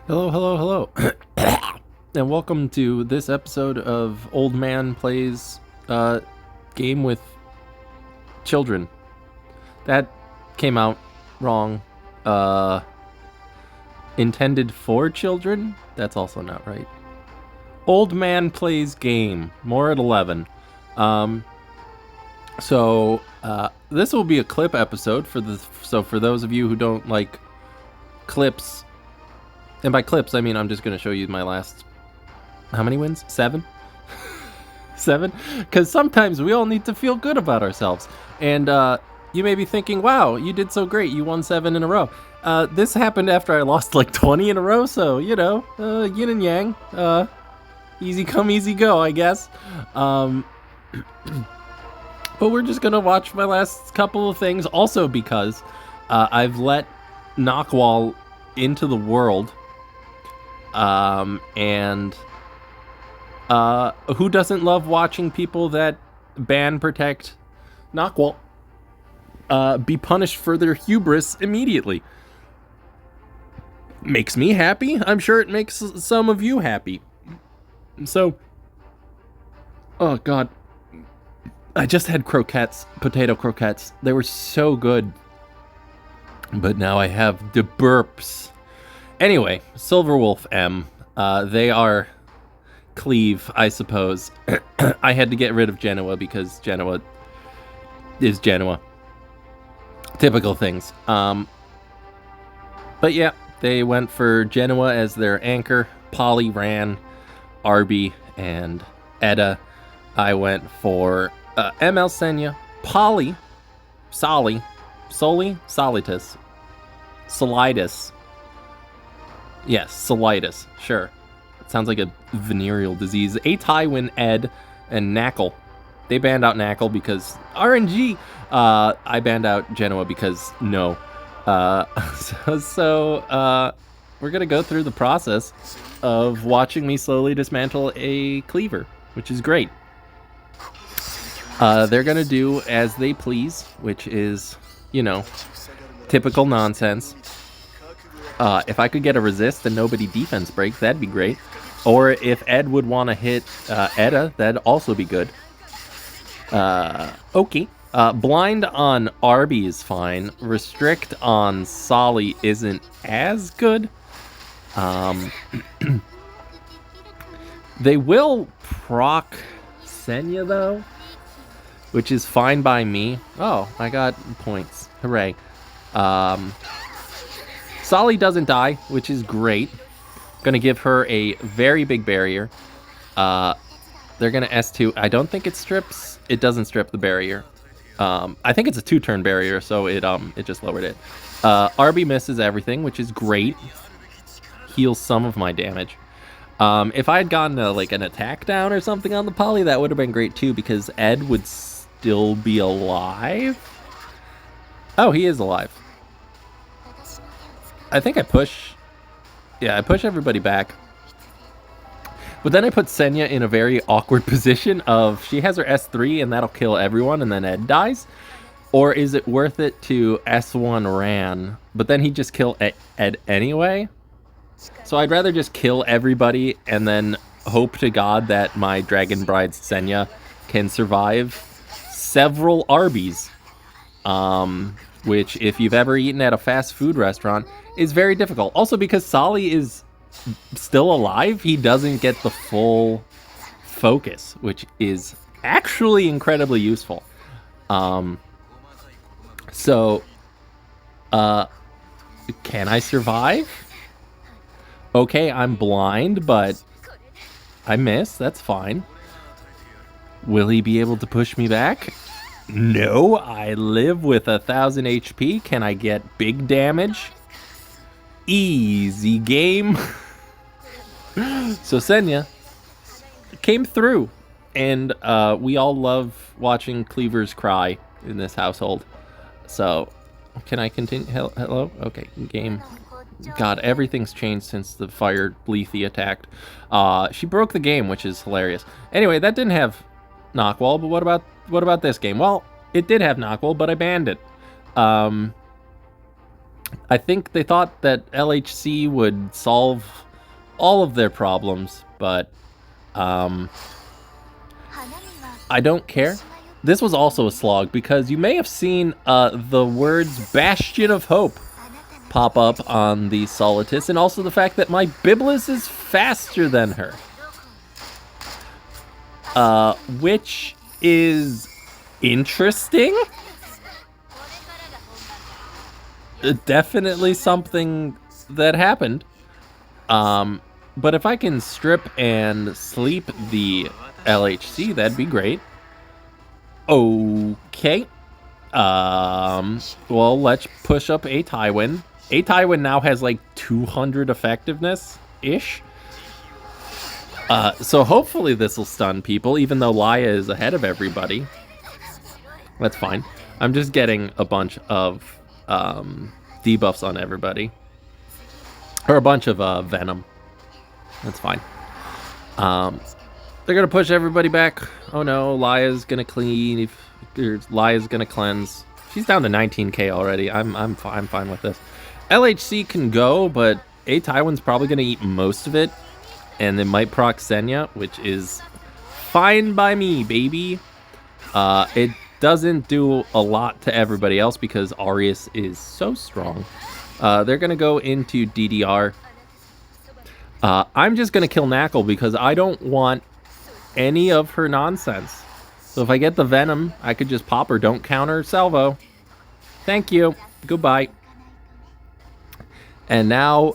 Hello, hello, hello. And welcome to this episode of Old Man Plays Game with Children. That came out wrong. Intended for children? That's also not right. Old Man Plays Game. More at 11. So this will be a clip episode for those of you who don't like clips. And by clips, I mean I'm just going to show you my last... How many wins? 7? 7? Because sometimes we all need to feel good about ourselves. And you may be thinking, wow, you did so great. You won 7 in a row. This happened after I lost like 20 in a row. So, you know, yin and yang. Easy come, easy go, I guess. But we're just going to watch my last couple of things. Also because I've let Nyquil into the world. And who doesn't love watching people that ban protect Nyquil be punished for their hubris immediately? Makes me happy. I'm sure it makes some of you happy. So, oh god, I just had croquettes, potato croquettes. They were so good, but now I have the burps. Anyway, Silverwolf M. They are Cleve, I suppose. I had to get rid of Genoa because Genoa is Genoa. Typical things. But yeah, they went for Genoa as their anchor. Polly ran, Arby, and Edda. I went for ML Senya, Polly, Soli, Solitus, Solitis. Yes, Solitis, sure. It sounds like a venereal disease. Tywin, Ed, and Nyquil. They banned out Nyquil because RNG. I banned out Genoa because no. So we're going to go through the process of watching me slowly dismantle a cleaver, which is great. They're going to do as they please, which is, you know, typical nonsense. If I could get a resist and nobody defense break, that'd be great. Or if Ed would want to hit Edda, that'd also be good. Okay. Blind on Arby is fine. Restrict on Soli isn't as good. They will proc Senya, though, which is fine by me. Oh, I got points. Hooray. Soli doesn't die, which is great. Gonna give her a very big barrier. They're gonna S2. I don't think it strips. It doesn't strip the barrier. I think it's a 2-turn barrier, so it just lowered it. Arby misses everything, which is great. Heals some of my damage. If I had gotten like an attack down or something on the poly, that would have been great too, because Ed would still be alive. Oh, he is alive. I think I push... Yeah, I push everybody back. But then I put Senya in a very awkward position of she has her S3 and that'll kill everyone and then Ed dies. Or is it worth it to S1 Ran, but then he'd just kill Ed anyway? So I'd rather just kill everybody and then hope to God that my Dragon Bride Senya can survive several Arby's. Which, if you've ever eaten at a fast food restaurant, is very difficult. Also, because Soli is still alive, he doesn't get the full focus, which is actually incredibly useful. Can I survive? Okay, I'm blind, but I miss. That's fine. Will he be able to push me back? No, I live with 1,000 HP. Can I get big damage? Easy game. So Senya came through, and we all love watching cleavers cry in this household. So, can I continue? Hello? Okay, game. God, everything's changed since the fire Lethe attacked. She broke the game, which is hilarious. Anyway, that didn't have Nyquil, but what about this game? Well, it did have Nyquil, but I banned it. I think they thought that LHC would solve all of their problems, but I don't care. This was also a slog because you may have seen the words Bastion of Hope pop up on the Solitus, and also the fact that my Biblis is faster than her. Which is interesting. Definitely something that happened. But if I can strip and sleep the LHC, that'd be great. Okay. Well, let's push up a Tywin. A Tywin now has like 200 effectiveness-ish. So hopefully this will stun people, even though Laya is ahead of everybody. That's fine. I'm just getting a bunch of debuffs on everybody. Or a bunch of Venom. That's fine. They're gonna push everybody back. Oh no, Laya's gonna clean. Laya's gonna cleanse. She's down to 19k already. I'm fine with this. LHC can go, but A Tywin's probably gonna eat most of it, and they might proc Senya, which is fine by me, baby. It doesn't do a lot to everybody else because Arius is so strong. They're gonna go into DDR. I'm just gonna kill Nyquil because I don't want any of her nonsense. So if I get the Venom, I could just pop her. Don't counter Salvo. Thank you. Goodbye. And now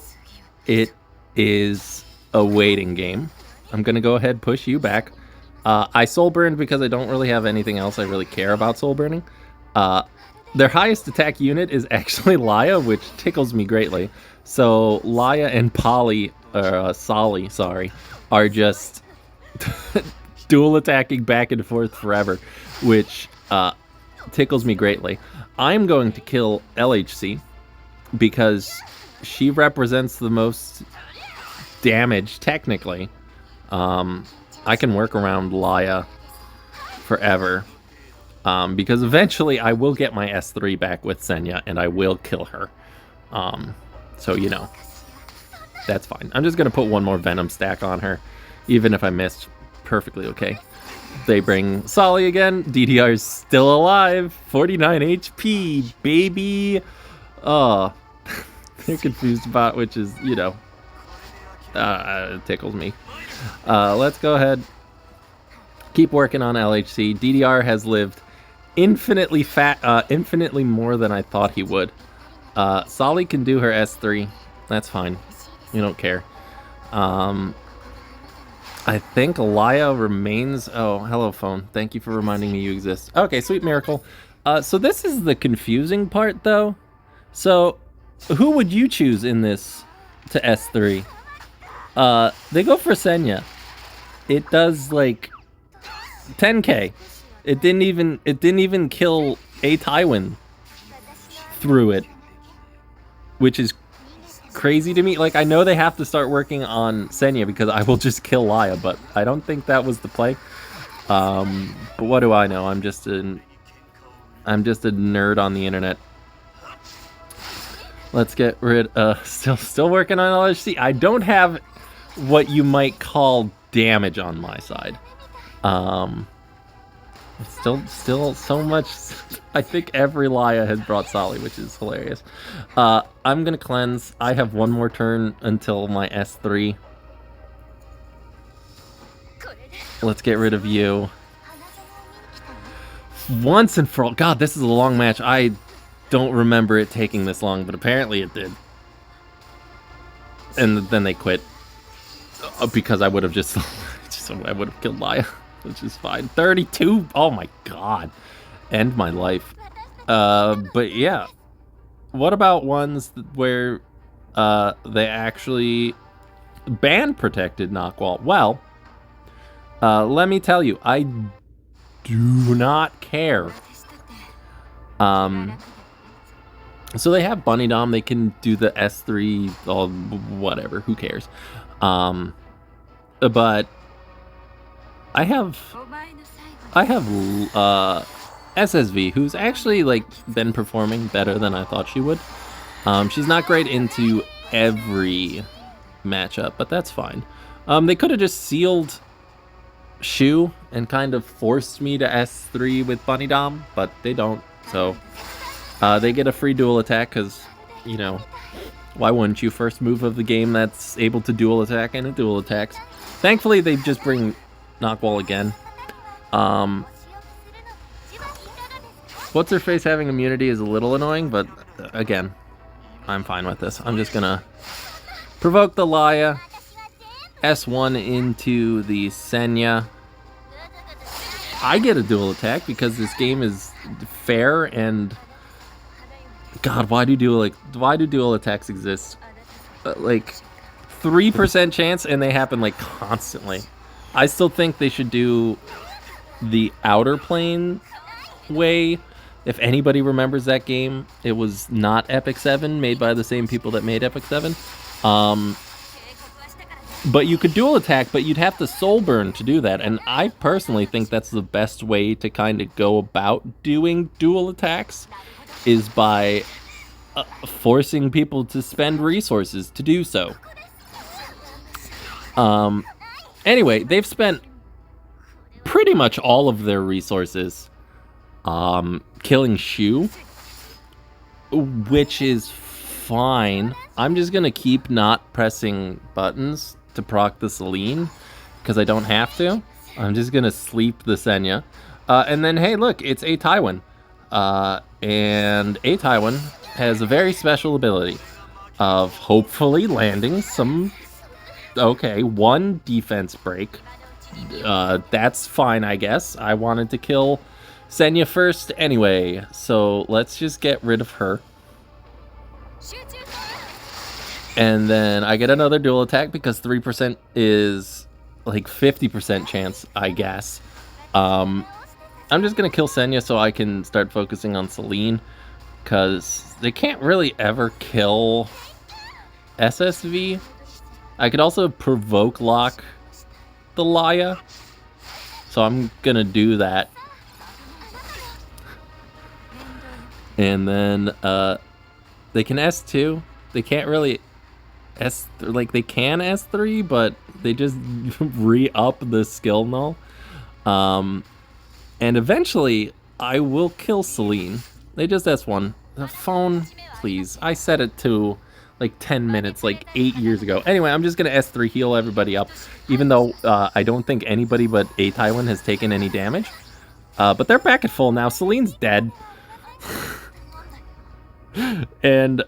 it is a waiting game. I'm gonna go ahead and push you back. I soul burned because I don't really have anything else I really care about soul burning. Their highest attack unit is actually Laya, which tickles me greatly. So Laya and Sally, sorry, are just dual attacking back and forth forever, which tickles me greatly. I'm going to kill LHC because she represents the most damage technically. I can work around Laya forever. Because eventually I will get my S3 back with Senya and I will kill her. So, you know, that's fine. I'm just going to put one more Venom stack on her, even if I missed. Perfectly okay. They bring Solly again. DDR's still alive. 49 HP, baby. Oh, they're confused about, which is, you know, it tickles me. Let's go ahead. Keep working on LHC. DDR has lived infinitely more than I thought he would. Solly can do her S3. That's fine. We don't care. I think Laya remains... Oh, hello, phone. Thank you for reminding me you exist. Okay, sweet miracle. So this is the confusing part, though. So, who would you choose in this to S3? They go for Senya. It does, like, 10k. It didn't even kill a Tywin through it, which is crazy to me. Like, I know they have to start working on Senya because I will just kill Laya, but I don't think that was the play. But what do I know? I'm just a nerd on the internet. Let's get rid. Still working on LHC. I don't have what you might call damage on my side. Still so much. I think every Laya has brought Solly, which is hilarious. I'm gonna cleanse. I have one more turn until my S3. Let's get rid of you. Once and for all. God, this is a long match. I don't remember it taking this long, but apparently it did. And then they quit. Because I would have I would have killed Laya. Which is fine. 32? Oh my god. End my life. But yeah. What about ones where they actually ban protected Nyquil? Well, let me tell you, I do not care. So they have Bunny Dom, they can do the S3, whatever, who cares. But I have SSV, who's actually like been performing better than I thought she would. She's not great into every matchup, but that's fine. They could have just sealed Shu and kind of forced me to S3 with Bunny Dom, but they don't. So they get a free dual attack because, you know, why wouldn't you? First move of the game that's able to dual attack, and it dual attacks. Thankfully, they just bring Nyquil again. What's her face having immunity is a little annoying, but again, I'm fine with this. I'm just gonna provoke the Laya, S1 into the Senya. I get a dual attack because this game is fair, and God, why do dual attacks exist? Like 3% chance, and they happen like constantly. I still think they should do the outer plane way. If anybody remembers that game, it was not EpicSeven, made by the same people that made EpicSeven. But you could dual attack, but you'd have to soul burn to do that. And I personally think that's the best way to kind of go about doing dual attacks, is by forcing people to spend resources to do so. Anyway, they've spent pretty much all of their resources killing Shu, which is fine. I'm just gonna keep not pressing buttons to proc the Celine because I don't have to. I'm just gonna sleep the Senya, and then hey, look, it's a Taiwan, and a Taiwan has a very special ability of hopefully landing some. Okay, one defense break. That's fine, I guess. I wanted to kill Senya first anyway, so let's just get rid of her. And then I get another dual attack because 3% is like 50% chance, I guess. I'm just gonna kill Senya so I can start focusing on Celine, because they can't really ever kill SSV. I could also provoke lock the Laya, so I'm gonna do that. And then they can S2. They can't really they can S3, but they just re-up the skill null. And eventually I will kill Celine. They just S1. The phone, please. I set it to like 10 minutes, like 8 years ago. Anyway, I'm just gonna S3 heal everybody up, even though I don't think anybody but a Taiwan has taken any damage. But they're back at full now. Celine's dead. And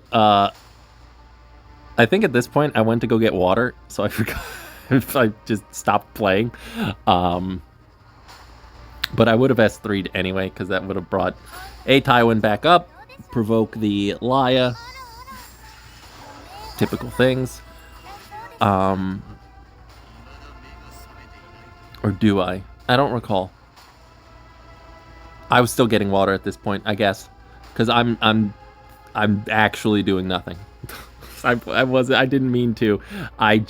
I think at this point I went to go get water, so I forgot if I just stopped playing. But I would have S3'd anyway, because that would have brought a Taiwan back up, provoke the Laya. Typical things. Or do I? I don't recall. I was still getting water at this point, I guess, because I'm actually doing nothing. I didn't mean to. I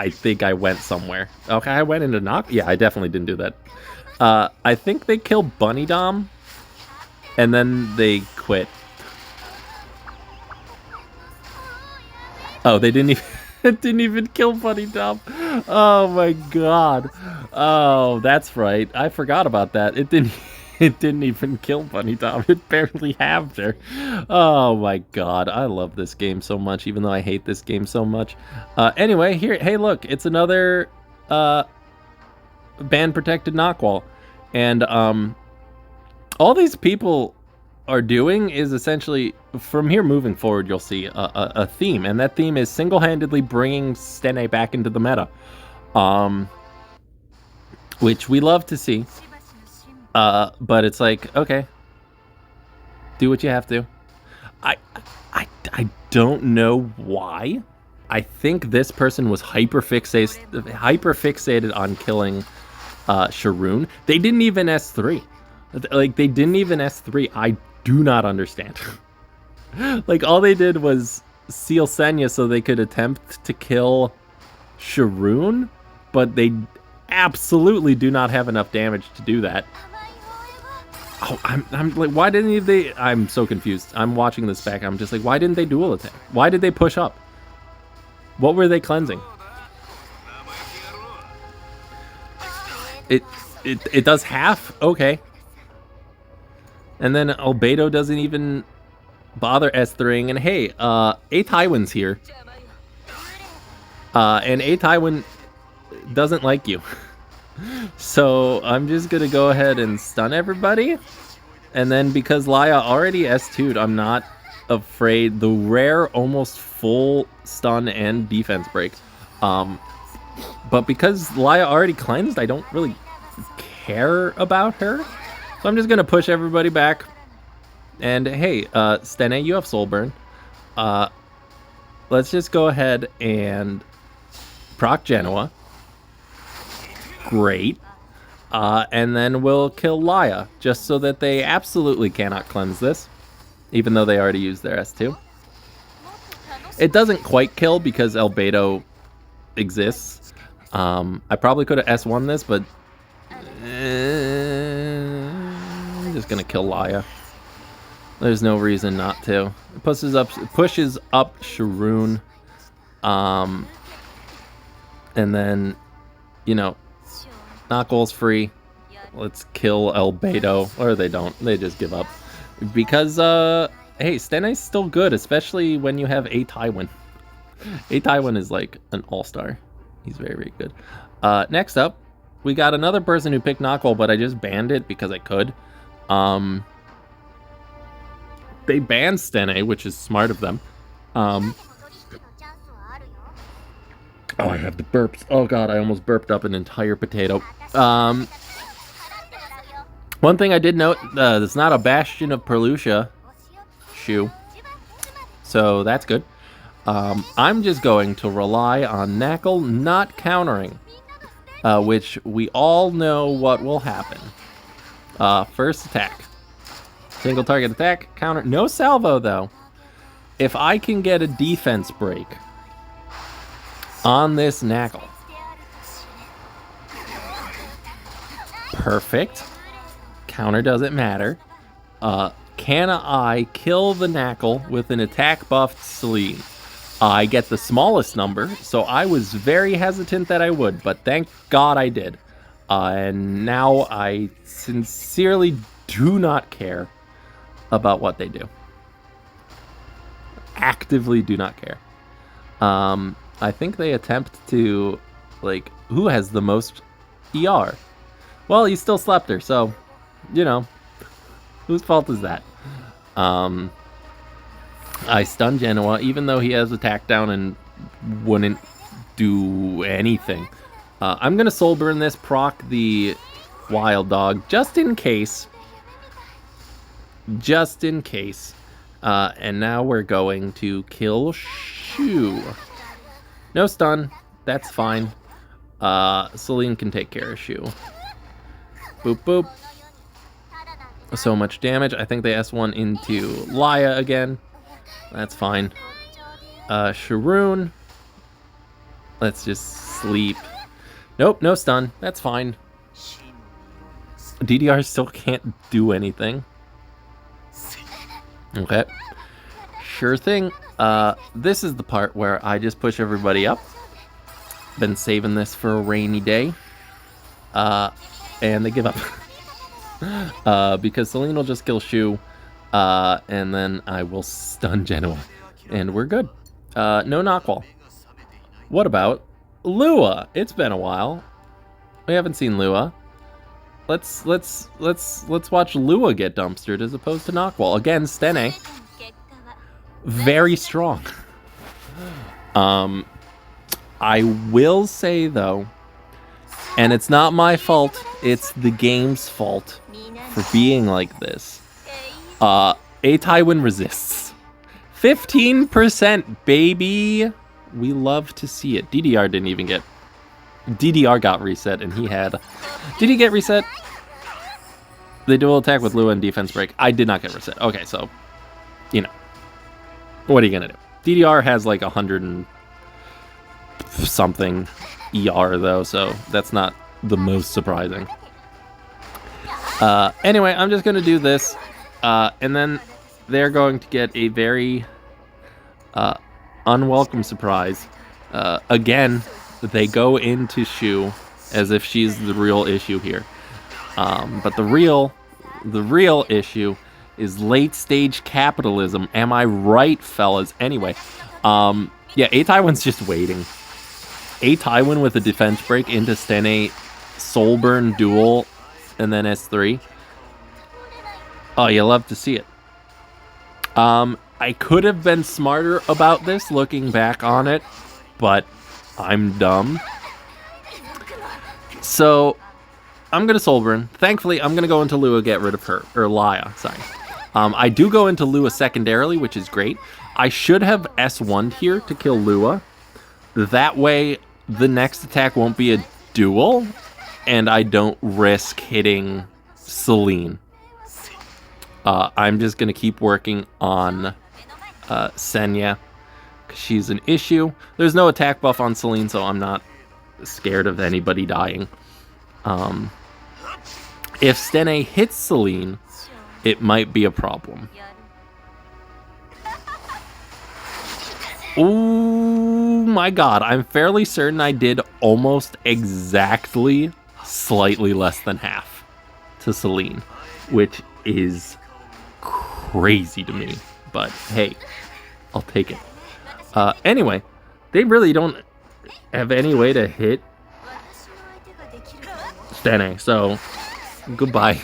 think I went somewhere. Okay, I went into knock. Yeah, I definitely didn't do that. I think they killed Bunny Dom, and then they quit. Oh, they didn't even didn't even kill Bunny Dom. Oh my god. Oh, that's right. I forgot about that. It didn't even kill Bunny Dom. It barely halved her. Oh my god. I love this game so much, even though I hate this game so much. Anyway, here, hey look, it's another ban protected Nyquil. And all these people are doing is essentially, from here moving forward, you'll see a theme, and that theme is single-handedly bringing Stene back into the meta, which we love to see. But it's like, okay, do what you have to. I don't know why. I think this person was hyper fixated on killing Sharoon. They didn't even S3. Like, they didn't even S3. I do not understand. Like, all they did was seal Senya so they could attempt to kill Sharoon, but they absolutely do not have enough damage to do that. Oh, I'm like, why didn't they? I'm so confused. I'm watching this back. I'm just like, why didn't they dual attack? Why did they push up? What were they cleansing? It does half? Okay. And then Albedo doesn't even bother S3ing. And hey, A Tywin's here. And A Tywin doesn't like you. So I'm just gonna go ahead and stun everybody. And then because Laya already S2'd, I'm not afraid. The rare almost full stun and defense break. But because Laya already cleansed, I don't really care about her. So I'm just gonna push everybody back. And hey, Stene, you have Soul Burn. Let's just go ahead and proc Genoa. Great. And then we'll kill Laya, just so that they absolutely cannot cleanse this, even though they already used their S2. It doesn't quite kill because Albedo exists. I probably could have S1 this, but I'm just gonna kill Laya. There's no reason not to. It pushes up Sharoon. And then, you know, Nyquil's free. Let's kill Albedo. Or they don't. They just give up. Because, hey, Stene's still good, especially when you have A Tywin. A Tywin is like an all-star. He's very, very good. Next up, we got another person who picked Nyquil, but I just banned it because I could. They banned Stene, which is smart of them. Oh, I have the burps. Oh god, I almost burped up an entire potato. One thing I did note, it's not a Bastion of Perlucia shoe. So that's good. I'm just going to rely on Nyquil not countering. Which we all know what will happen. First attack. Single target attack, counter. No salvo though. If I can get a defense break on this Nyquil. Perfect. Counter doesn't matter. Can I kill the Nyquil with an attack buffed Celine? I get the smallest number, so I was very hesitant that I would, but thank God I did. And now I sincerely do not care about what they do. Actively do not care. I think they attempt to, like, who has the most ER? Well, he still slept her, so, you know, whose fault is that? I stun Genoa, even though he has attack down and wouldn't do anything. I'm going to Soul Burn this, proc the Wild Dog, just in case. Just in case. And now we're going to kill Shu. No stun. That's fine. Celine can take care of Shu. Boop, boop. So much damage. I think they S1 into Laya again. That's fine. Sharoon. Let's just sleep. Nope, no stun. That's fine. DDR still can't do anything. Okay. Sure thing. This is the part where I just push everybody up. Been saving this for a rainy day. And they give up. Because Celine will just kill Shu. And then I will stun Genoa. And we're good. No Nyquil. What about Lua? It's been a while. We haven't seen Lua. Let's watch Lua get dumpstered as opposed to Nyquil. Again, Stene. Very strong. I will say though, and it's not my fault, it's the game's fault for being like this. A Tywin resists. 15%, baby! We love to see it. DDR didn't even get... DDR got reset, and he had... Did he get reset? They dual attack with Lua and defense break. I did not get reset. Okay, so... You know. What are you gonna do? DDR has like 100 and... something ER, though, so that's not the most surprising. Anyway, I'm just going to do this. And then they're going to get a very unwelcome surprise. Again, they go into Shu as if she's the real issue here. But the real issue is late-stage capitalism. Am I right, fellas? Anyway, yeah, A Taiwan's just waiting. A Taiwan with a defense break into Stene, Soulburn duel, and then S3. Oh, you love to see it. I could have been smarter about this looking back on it, but I'm dumb. So I'm going to Soulburn. Thankfully, I'm going to go into Lua, get rid of her. Or Laya, sorry. I do go into Lua secondarily, which is great. I should have S1'd here to kill Lua. That way, the next attack won't be a duel, and I don't risk hitting Celine. I'm just going to keep working on Senya, because she's an issue. There's no attack buff on Celine, so I'm not scared of anybody dying. If Stene hits Celine, it might be a problem. Oh my god, I'm fairly certain I did almost exactly slightly less than half to Celine, which is crazy to me, but hey, I'll take it. Anyway, they really don't have any way to hit Stene, so goodbye.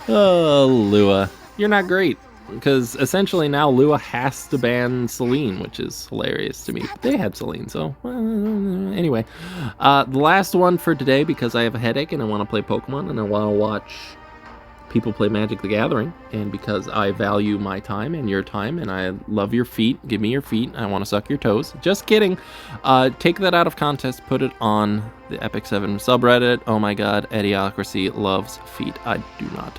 Oh, Lua, you're not great. Because essentially now Lua has to ban Celine, which is hilarious to me. They had Celine, so anyway. The last one for today, because I have a headache and I want to play Pokemon and I want to watch people play Magic the Gathering, and because I value my time and your time and I love your feet, give me your feet, I want to suck your toes. Just kidding. Take that out of context, put it on the EpicSeven subreddit. Oh my god, Idiocracy loves feet. I do not.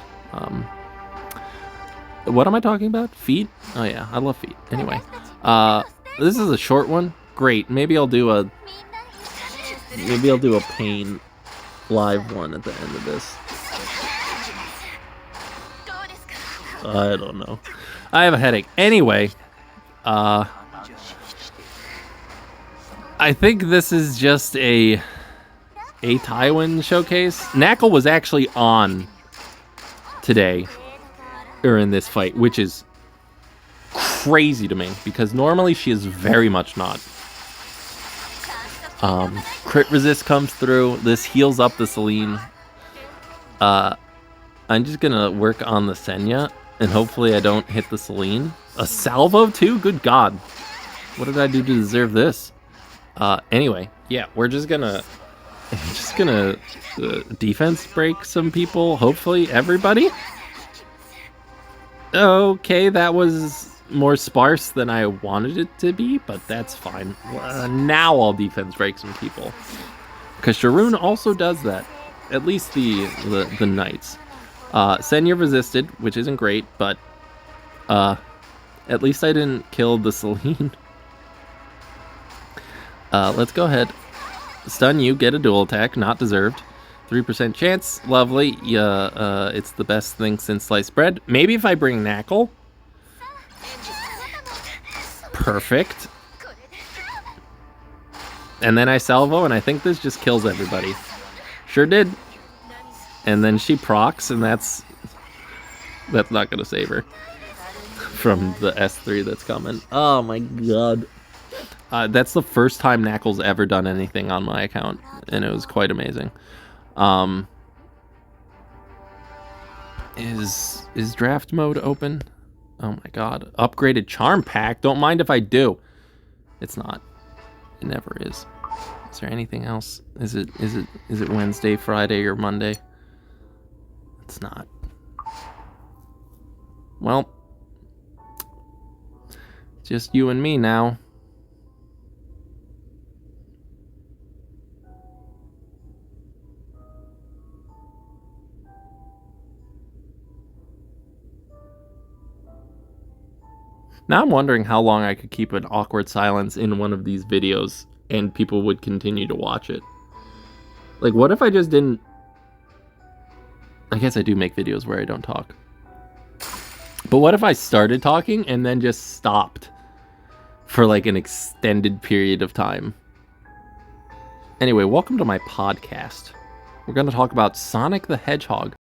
What am I talking about? Feet? Oh yeah, I love feet. Anyway, this is a short one. Great. Maybe I'll do a pain live one at the end of this. I don't know. I have a headache. Anyway, I think this is just a Taiwan showcase. Nyquil was actually on today, or in this fight, which is crazy to me, because normally she is very much not. Crit resist comes through. This heals up the Celine. I'm just gonna work on the Senya, and hopefully I don't hit the Celine. A salvo too? Good god. What did I do to deserve this? Anyway, yeah, we're just gonna defense break some people, hopefully everybody. Okay, that was more sparse than I wanted it to be, but that's fine. Now I'll defense break some people, because Sharoon also does that. At least the knights. Senya resisted, which isn't great, but at least I didn't kill the Celine. Let's go ahead. Stun you, get a dual attack, not deserved. 3% chance, lovely. Yeah, it's the best thing since sliced bread. Maybe if I bring Nyquil. Perfect. And then I salvo, and I think this just kills everybody. Sure did. And then she procs, and that's not gonna save her from the S3 that's coming. Oh my god. That's the first time Nyquil's ever done anything on my account, and it was quite amazing. Is draft mode open? Oh my god. Upgraded charm pack? Don't mind if I do. It's not. It never is. Is there anything else? Is it Wednesday, Friday, or Monday? It's not. Well, just you and me now. Now I'm wondering how long I could keep an awkward silence in one of these videos and people would continue to watch it. Like, what if I just didn't I guess I do make videos where I don't talk. But what if I started talking and then just stopped for like an extended period of time? Anyway, welcome to my podcast. We're going to talk about Sonic the Hedgehog.